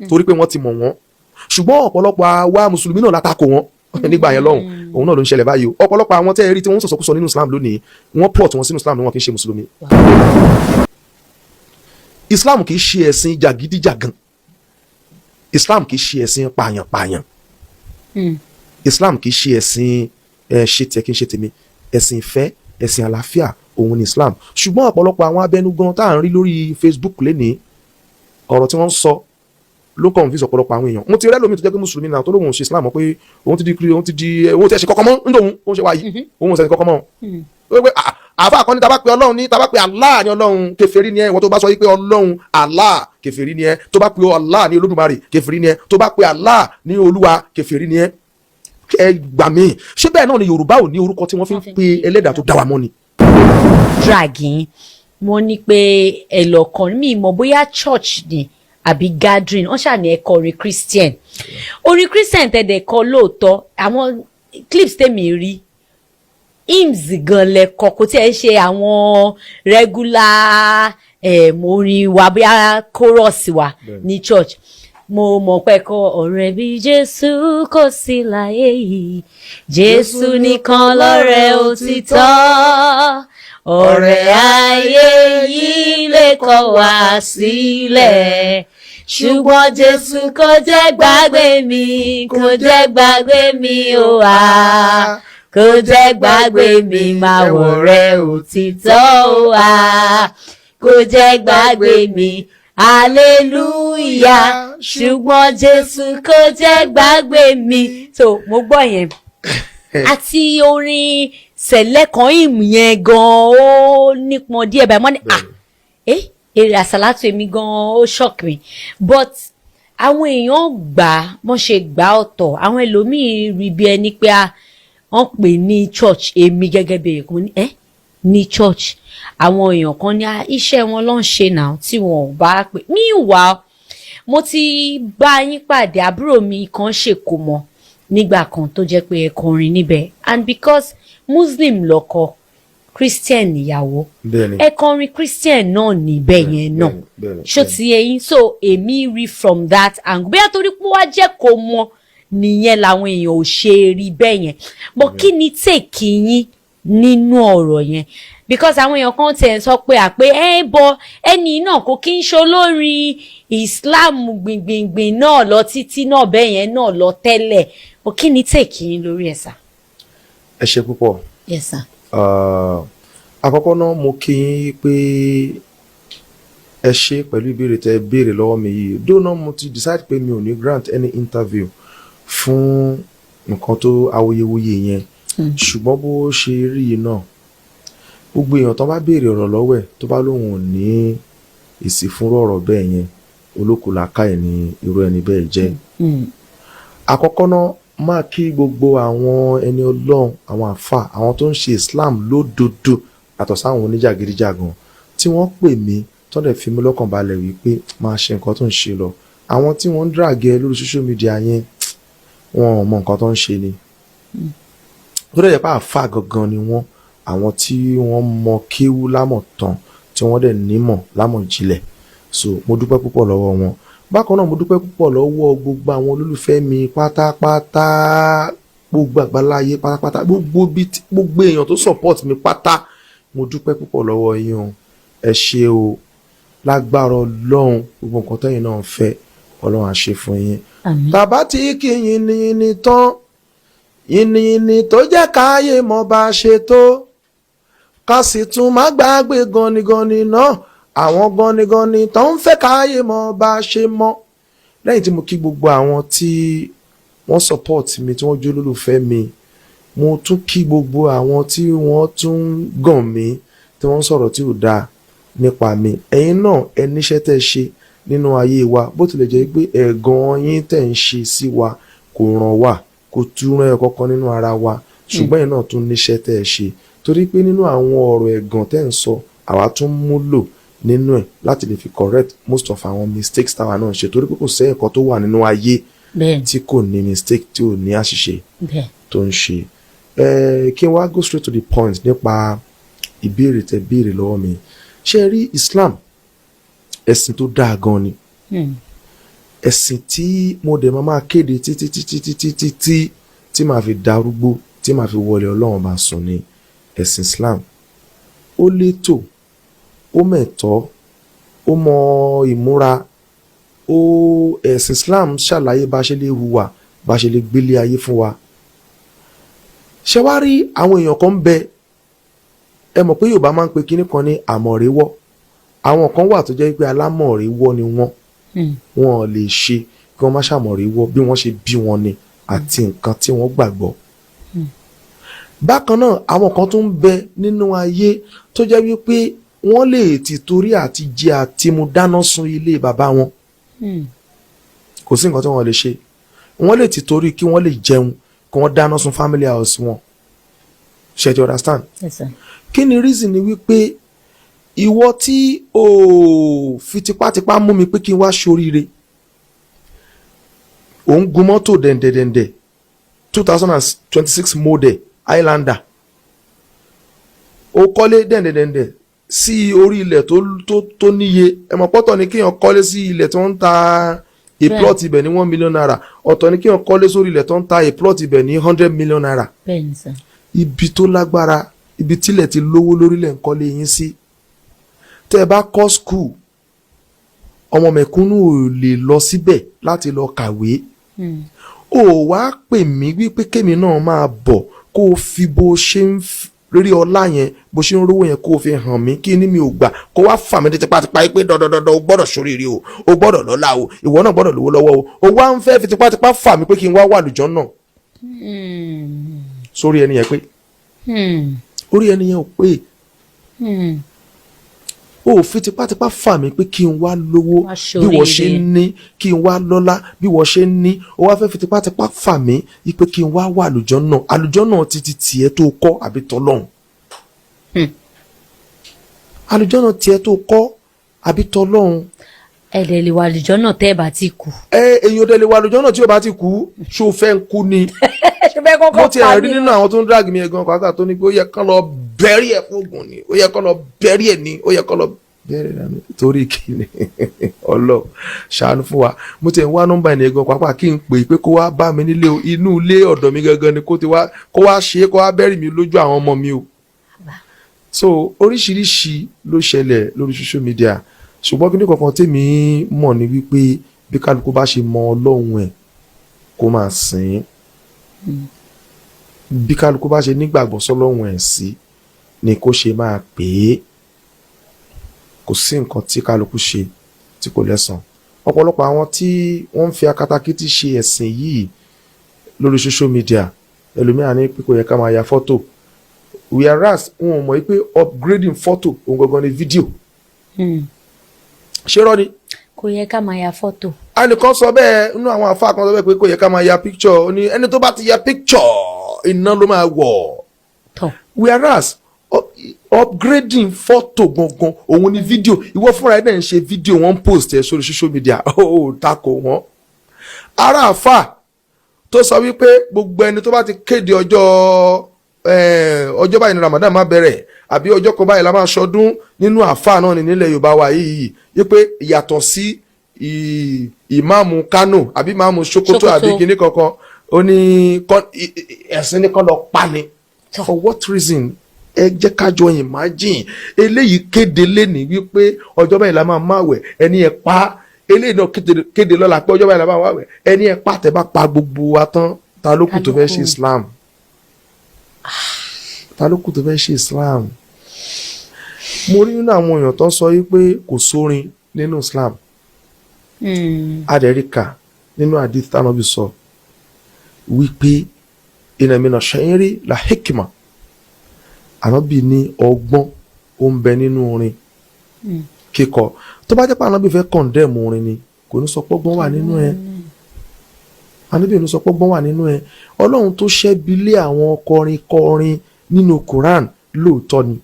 torí pé wọ́n ti mọ̀ wọ́n ṣùgbọ́n ọ̀pọ̀lọpọ̀ àwa mùsùlùmí náà látakò wọn nígbà yẹn lọ́hùn òun náà ló ń ṣẹlẹ̀ báyìí o ọ̀pọ̀lọpọ̀ àwọn tẹ́ ẹ rí tí wọ́n ń sọ̀sọ̀kúsọ nínú Islam lónìí wọ́n plot wọn sínú Islam ni wọ́n kì í ṣe mùsùlùmí. Islam kì í ṣe ẹ̀sìn jàgídíjàgan Islam kì í ṣe ẹ̀sìn pààyàn-pààyàn Islam kì í ṣe ẹ̀sìn ṣe tiẹ̀ kí n ṣe tèmi ẹ̀sìn ìfẹ́ ẹ̀sìn àlàáfíà òun ni Islam ṣùgbọ́n ọ̀pọ̀lọpọ̀ àwọn abẹnugan tá à ń rí lórí Facebook lénìí ọ̀rọ̀ tí wọ́n ń sọ ló kàn fi ọ̀pọ̀lọpọ̀ àwọn èèyàn mo ti rẹ́ lómi tó jẹ́ pé mùsùlùmí náà tó lóun ṣe Islam pé òun ti di owó tí ẹ ṣe kọ́kọ́ mọ́ nítorí òun ṣe wáyé òun ṣe kọ́kọ́ mọ́ pé àfa kan ní tá bá pe Ọlọ́run ní tá bá pe Allah ní Ọlọ́run kèfèrí ni ẹ ìwọ tó bá sọ pé Ọlọ́run Allah kèfèrí ni ẹ tó bá pe Allah ní Olódùmarè kèfèrí ni ẹ tó bá pe Allah ní Olúwa kèfèrí ni ẹ ẹ gbà mí ṣé bẹ́ẹ̀ náà ni Yorùbá ò ní orúkọ tí wọ́n fi ń pe ẹlẹ́dàá tó dá wa mọ́ ni. Dragging mo ní pé ẹlọ́kan mi mọ̀ bóyá church ni àbí gathering wọ́n ṣàní ẹ̀kọ́ orin Christian orin Christian tẹ̀dẹ̀ kọ lóòótọ́ àwọn clips tèmi rí hymns gan lẹ́kọ̀ọ́ kò tí ẹ ṣe àwọn regular orin wa bóyá chorus wa ní church mo mọ̀ pé kọ́ ọ̀rẹ́ bí Jésù kò sí láyé yìí Jésù nìkan lọ́rẹ́ òtítọ́ ọ̀rẹ́ ayé yìí lè kọ̀ wá sílẹ̀ ṣùgbọ́n Jésù kò jẹ́ gbàgbé mi kò jẹ́ gbàgbé mi ó wá kò jẹ́ gbàgbé mi máa wọ̀rẹ́ òtítọ́ ó wá kò jẹ́ gbàgbé mi hallelujah ṣùgbọ́n Jésù kò jẹ́ gbàgbé mi. So mo gbọ́ yẹn àti orin sẹ̀lẹ̀ kan ìmù yẹn gan ó nípọn díẹ̀ báyìí mọ́ ní èrè àsálàtù èmi gan ó shock me but àwọn èèyàn gbà wọ́n ṣe gbà ọ̀tọ̀ àwọn ẹlòmíì rí bí ẹni pé wọ́n pè ní church èmi gẹ́gẹ́ bí èèkún ní church àwọn èèyàn kan ní iṣẹ́ wọn ló ń ṣe náà tí wọn ò bá pè meanwhile mo ti bá yín pàdé àbúrò mi kan ṣèkómọ nígbà kan tó jẹ́ pé ẹ kọrin níbẹ̀ and because Muslim lọ́kọ Christian níyàwó ẹ kọrin Christian náà níbẹ̀ yẹn náà ṣó ti yé yín so èmi rí from that angle bóyá torí pé wá jẹ́ kó mọ nìyẹn làwọn èèyàn ò ṣe rí bẹ́ẹ̀ yẹn but kí ni take yín nínú ọ̀rọ̀ yẹn because àwọn èèyàn kan tẹ̀ ń sọ pé bọ ẹni náà kò kí ń ṣe olórin Islam gbìngbìngbìn náà lọ títí náà bẹ́ẹ̀ yẹn náà lọ tẹ́lẹ̀ o kí ni take yín lórí ẹ̀ sà. ẹ ṣe púpọ̀. Yes sir. Àkọ́kọ́ náà mo kí yín pé ẹ ṣe pẹ̀lú ìbéèrè tẹ́ béèrè lọ́wọ́ mi yìí dóná mo ti decide pé mi ò ní grant any interview fún nǹkan tó awuyewuye yẹn ṣùgbọ́n bó ṣe rí i náà gbogbo èèyàn tó bá béèrè ọ̀rọ̀ lọ́wọ́ ẹ̀ tó bá lóun ò ní èsì fún ọ̀rọ̀ bẹ́ẹ̀ yẹn olókùlàkà ẹ̀ ní irú ẹni bẹ́ẹ̀ jẹ́. Àkọ́kọ́ náà máa kí gbogbo àwọn ẹni Ọlọ́run àwọn àfà àwọn tó ń ṣe Islam lódodo àtọ̀ sáwọn oníjàgídíjàgan tí wọ́n pè mí tó dẹ̀ fi mí lọ́kàn balẹ̀ wípé máa ṣe nǹkan tó ń ṣe lọ àwọn tí wọ́n ń dràgẹ́ lórí social media yẹn wọn ò mọ nǹkan tó ń ṣe ni tó dẹ̀ yẹ pé àfà gangan ni wọ́n àwọn tí wọ́n mọ kéwú lámọ̀ tán tí wọ́n dẹ̀ nímọ̀ lámọ̀ jinlẹ̀ so mo dúpẹ́ púpọ̀ lọ́wọ́ wọn bákan náà mo dúpẹ́ púpọ̀ lọ́wọ́ gbogbo àwọn olólùfẹ́ mi pátápátá gbogbo àgbáláyé pátápátá gbogbo èèyàn tó support mi pátá mo dúpẹ́ púpọ̀ lọ́wọ́ yín o ẹ ṣé o lágbára Ọlọ́run gbogbo nǹkan tẹ́yin náà ń fẹ́ Ọlọ́run á ṣe fún yín. Tàbá tí kì í yìnyín tán yìnyín tó jẹ́ káyé mọ́ bá ṣe tó ká sì tún má gbàgbé ganigani náà àwọn ganigani tó ń fẹ́ káyé mọ́ bá ṣe mọ́. Lẹ́yìn tí mo kí gbogbo àwọn tí wọ́n support mi tí wọ́n jó lólùfẹ́ mi mo tún kí gbogbo àwọn tí wọ́n tún gàn mí tí wọ́n sọ̀rọ̀ tí ò dáa nípa mi. Ẹ̀yin náà ẹ níṣẹ́ tẹ́ ṣe nínú ayé wa bó tilẹ̀ jẹ́ pé ẹ̀gàn yín tẹ́ ń ṣe sí wa kò ràn wá kò tún rán ẹ kọ́kọ́ nínú ara wa ṣùgbọ́n ẹ̀yin náà tún níṣẹ́ tẹ́ ṣe torí pé nínú àwọn ọ̀rọ̀ ẹ̀gàn tẹ́ ń sọ àwa tún múlò nínú ẹ̀ láti lè fi correct most of àwọn mistakes táwa náà ṣe torí pé kò sẹ́yìn kan tó wà nínú ayé tí kò ní mistake tí ò ní àṣìṣe tó ń ṣe. Kí n wá go straight to the point nípa ìbéèrè tẹ́ béèrè lọ́wọ́ mi ṣé rí Islam ẹ̀sìn tó dáa gan ni ẹ̀sìn tí mo dẹ̀ máa kéde títí tí màá fi darúgbó tí màá fi wọlé Ọlọ́run bá sùn ní ẹ̀sìn Islam. Ó létò, ó mẹ̀tọ́, ó mọ ìmúra, ẹ̀sìn Islam ṣàlàyé bá ṣe lè hùwà, bá ṣe lè gbélé ayé fún wa. Ṣé wá rí àwọn èèyàn kan bẹ, ẹ mọ̀ pé Yorùbá máa ń pe kinní kan ní àmọ̀rèwọ́. Àwọn kan wà tó jẹ́ pé alámọ̀rèwọ́ ni wọ́n. Wọn lè ṣe kí wọ́n má ṣàmọ̀rèwọ́ bí wọ́n ṣe bí wọn ni àti nǹkan tí wọ́n gbàgbọ́. Bákan náà àwọn kan tún ń bẹ nínú ayé tó jẹ́ wípé wọ́n lè ti torí àti jẹ àti mu dáná sun ilé bàbá wọn. Kò sí nǹkan tí wọ́n lè ṣe. Wọ́n lè ti torí kí wọ́n lè jẹun kí wọ́n dáná sun family house wọn. Ṣé you understand? Yes, sir. Kí ni reason ni wípé ìwọ tí o fi tipátipá mú mi pé kí n wá ṣoríire, ò ń gun mọ́tò dẹ̀ndẹ̀dẹ̀ndẹ̀ 2026 model Highlander, ó kọ́lé dẹ̀ndẹ̀dẹ̀ndẹ̀ sí orí ilẹ̀ tó níye. Ẹ̀mọ̀ pọ́tọ̀ ni kéèyàn kọ́lé sí ilẹ̀ tó ń ta a plot ibẹ̀ ní 1 million naira, ọ̀tọ̀ ni kéèyàn kọ́lé sórí ilẹ̀ tó ń ta a plot ibẹ̀ ní 100 million naira. Bẹ́ẹ̀ni sir. Ibi tó lágbára, ibi tílẹ̀ ti lówó lórílẹ̀ ń kọ́lé yín sí. Tẹ́ ẹ bá kọ́ school, ọmọ mẹ̀kúnnù ò lè lọ síbẹ̀ láti lọ kàwé. Ó wá pè mí wípé kémi náà máa bọ̀ kó o fi bó ṣe ń rí ọlá yẹn, bó ṣe ń rówó yẹn kó o fi hàn mí kí ni mi ò gbà, kó wá fà mí tipátipá pé dandandandan o gbọ́dọ̀ ṣoríire o gbọ́dọ̀ lọ́lá o, ìwọ náà gbọ́dọ̀ lówó lọ́wọ́ o wá ń fẹ́ fi tipátipá fà mí pé kí n wá wà lùjọ́ náà. Sórí ẹni yẹn pé orí ẹni yẹn ò pé ó fi tipátipá fà mí pé kí n wá lówó bí wọ́n ṣe ń ní, kí n wá lọ́lá bí wọ́n ṣe ń ní, ó wá fẹ́ fi tipátipá fà mí pé kí n wá wà àlùjọ́ náà. Àlùjọ́ náà ti tiẹ̀ tó kọ́ àbí tọ́lọ́hun. Àlùjọ́ náà tiẹ̀ tó kọ́ àbí tọ́lọ́hun. Ẹ̀dẹ̀ lè wà àlùjọ́ náà tẹ́ ẹ bá ti kú. Èyàn dẹ̀ lè wà àlùjọ́ náà tí ó bá ti kú. Ṣó fẹ́ ń kú ni. Mo ti rí nínú àwọn tó ń drag mi ẹ̀gan pàápàá tó ní pé ó yẹ kán lọ bẹ́rí ẹ̀ fóògùn ni, ó yẹ kán lọ bẹ́rí ẹ̀ ni, ó yẹ kán lọ bẹ́rí ẹ̀ ni. Torí kí ni Ọlọ́run ṣàánú fún wa. Mo ti wá nọ́mbà ẹni ẹ̀gan pàápàá kí n pè pé kó wá bá mi nílé inú ilé ọ̀dọ̀ mi gangan ni kó wá ṣe é, kó wá bẹ́rí mi lójú àwọn ọmọ mi o. So oríṣiríṣi ló ṣẹlẹ̀ lórí social media, ṣùgbọ́n kí ní kankan tèmi mọ̀ ni wípé bí kálukú bá ṣe mọ Ọlọ́run ẹ̀ kó máa sìn. Bí kálukú bá ṣe nígbàgbọ́ sọ́lọ́run ẹ̀ sí ni kó ṣe máa pè é. Kò sí nǹkan tí kálukú ṣe tí kò lẹ́san. Ọ̀pọ̀lọpọ̀ àwọn tí wọ́n ń fi akatakítí ṣe ẹ̀sìn yìí lórí social media, ẹlòmíràn ní pé kò yẹ ká máa ya fọ́tò, whereas wọn ò mọ̀ pé upgrading fọ́tò òun gangan ni fídíò. Ṣé rọ́ ni? Kò yẹ ká máa ya fọ́tò. Ẹnìkan sọ bẹ́ẹ̀ nínú àwọn àfáà kan sọ bẹ́ẹ̀ pé kò yẹ ká máa ya picture. Ó ní ẹni tó bá ti ya picture iná ló máa wọ̀. Whereas upgrading photo gangan òun ni fídíò. Ìwọ fúnra ẹ̀ náà ń ṣe fídíò, wọ́n post ẹ̀ sórí social media, ó tako wọn. Ara àfáà tó sọ wípé gbogbo ẹni tó bá ti kéde ọjọ́ báyìí ní Ramadan máa bẹ̀rẹ̀ àbí ọjọ́ kan báyìí la máa ṣọdún nínú àfáà náà ní nílẹ̀ Yorùbá wa yìí wípé ìyàtọ̀ sí ìmáàmù Kánò àbí ìmáàmù Sokoto àbí kìíní kankan ó ní ẹ̀sìn ní kọ́ lọ pa ni. For what reason? Ẹ jẹ́ kájọ imagine eléyìí kéde lénìí wípé ọjọ́ báyìí la máa wẹ̀ ẹni ẹ̀ pa, eléyìí náà kéde lọ́la pé ọjọ́ báyìí la máa wẹ̀ ẹni ẹ̀ pa, tẹ́ bá pa gbogbo wa tán ta ló kù tó fẹ́ ṣe Islam? Ta ló kù tó fẹ́ ṣe Islam? Mo rí nínú àwọn èèyàn tó ń sọ wípé kò sórin nínú Islam. Adẹ̀ríkà nínú hadith tánàbí sọ wípé inna mina sha'iri la hikma. Ànábì ní ọgbọ́n ó ń bẹ nínú orin kíkọ. Tó bá jẹ́ pé ànábì fẹ́ condemn orin ni kò ní sọ pọ́gbọ́n wà nínú ẹ̀. Ànábì ò ní sọ pọ́gbọ́n wà nínú ẹ̀. Ọlọ́run tó ṣẹ́bi lé àwọn kọrin nínú Quran lóòótọ́ ni.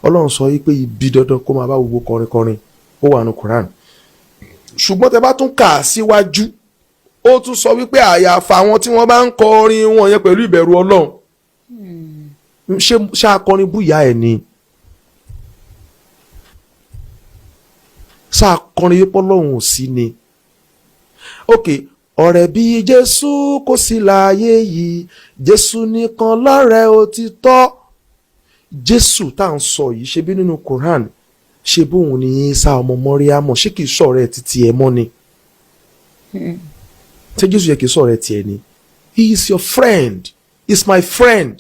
Ọlọ́run sọ wípé ibi dandan kó máa bá gbogbo kọrin ó wà nínú Quran. Ṣùgbọ́n tẹ́ bá tún kà síwájú ó tún sọ wípé àyàfà àwọn tí wọ́n bá ń kọrin wọn yẹn pẹ̀lú ìbẹ̀rù Ọlọ́run. Ṣé akọrin búyà ẹ̀ ni? Ṣé akọrin yípo Ọlọ́run ò sí ni? ok ọ̀rẹ́ bí Jésù kò sí láàyè yìí, Jésù nìkan lọ́rẹ́ òtítọ́. Jésù tá à ń sọ yìí ṣe bí nínú Quran ṣe bóun ni Isa ọmọ Mọ́ríámọ̀, ṣé kìí sọ̀rọ̀ ẹ̀ títí ẹ mọ́ ni? Ṣé Jésù yẹ kìí sọ̀rọ̀ ẹ̀ tiẹ̀ ni? He is your friend. He's my friend.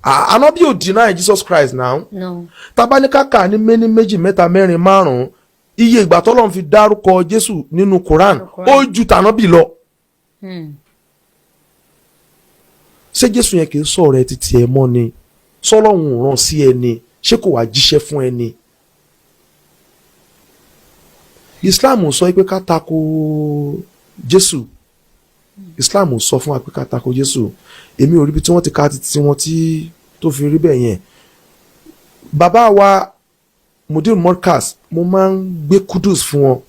Ànábì ò deny Jesus Christ now. No. Tabaníkàkà ní méní méjì mẹ́ta mẹ́rin márùn-ún iye ìgbà tọ́lọ́run fi dárúkọ Jésù nínú Quran ó ju tànábì lọ. Ṣé Jésù yẹn kìí sọ̀rọ̀ ẹ̀ títí ẹ mọ́ ni? Sọ́lọ́run rán sí ẹni, ṣé kò wá jíṣẹ́ fún ẹni? Islam sọ pé ká tako Jésù. Islam sọ fún wa pé ká tako Jésù. Èmi ò rí bí tí wọ́n ti ka títí wọn tí tó fi rí bẹ́ẹ̀ yẹn. Bàbá wa Mudir Morkas, mo máa ń gbé kudus fún wọn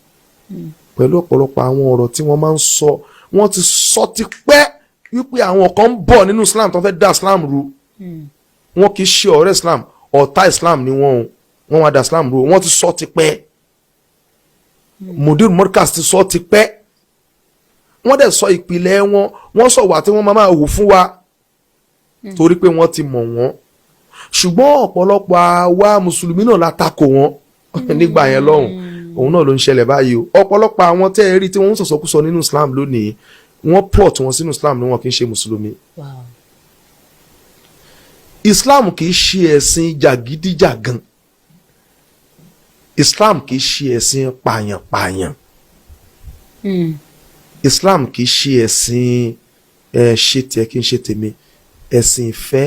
pẹ̀lú ọ̀pọ̀lọpọ̀ àwọn ọ̀rọ̀ tí wọ́n máa ń sọ. Wọ́n ti sọ ti pẹ́ wípé àwọn kan ń bọ̀ nínú Islam tó fẹ́ dá Islam rú. Wọ́n kì í ṣe ọ̀rẹ́ Islam, ọ̀tá Islam ni wọ́n wá dá Islam rú. Wọ́n ti sọ ti pẹ́. Mudir Morkas ti sọ ti pẹ́. Wọ́n dẹ̀ sọ ìpìlẹ̀ wọn, wọ́n sọ wà tí wọ́n máa wò fún wa torí pé wọ́n ti mọ̀ wọ́n. Ṣùgbọ́n ọ̀pọ̀lọpọ̀ àwa mùsùlùmí náà la takò wọ́n nígbà yẹn lọ́hùn. Òun náà ló ń ṣẹlẹ̀ báyìí o. Ọ̀pọ̀lọpọ̀ àwọn tẹ́ ẹ rí tí wọ́n ń sọ̀sọ́kúsọ nínú Islam lónìí, wọ́n plot wọn sínú Islam ni wọn kì í ṣe mùsùlùmí. Wow. Islam kì í ṣe ẹ̀sìn jàgídíjàgan. Islam kì í ṣe ẹ̀sìn pààyàn-pààyàn. Islam kì í ṣe ẹ̀sìn ṣe tiẹ̀ kí n ṣe tèmi. Ẹ̀sìn ìfẹ́,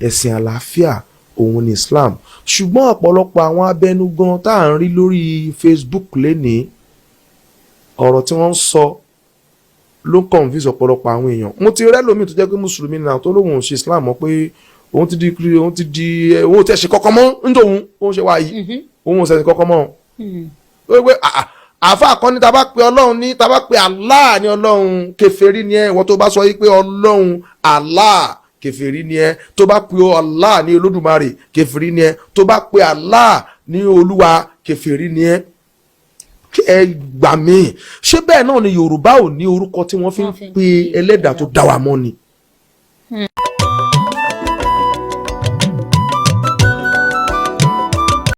ẹ̀sìn àlàáfíà, òun ni Islam. Ṣùgbọ́n ọ̀pọ̀lọpọ̀ àwọn abẹnugan tá à ń rí lórí Facebook lénìí, ọ̀rọ̀ tí wọ́n ń sọ ló ń confuse ọ̀pọ̀lọpọ̀ àwọn èèyàn. Mo ti rẹ́ lómi tó jẹ́ pé mùsùlùmí náà tó lóun ò ṣe Islam mọ́ pé òun ti di òun ò tẹ̀ ṣe kọ́kọ́ mọ́ ń tòun òun ṣe wá yìí òun ò ṣe kọ́kọ́ mọ́. Wípé àfa àkọ́ni tá a bá pe Ọlọ́run ní tá a bá pe Allah ní Ọlọ́run kèfèrí ni ẹ. Ìwọ tó bá sọ yìí pé Ọlọ́run Allah kèfèrí ni ẹ. Tó bá pe Allah ní Olódùmarè kèfèrí ni ẹ. Tó bá pe Allah ní Olúwa kèfèrí ni ẹ. Ẹ gbà mí, ṣé bẹ́ẹ̀ náà ni Yorùbá ò ní orúkọ tí wọ́n fi ń pe ẹlẹ́dàá tó dá wa mọ́ ni?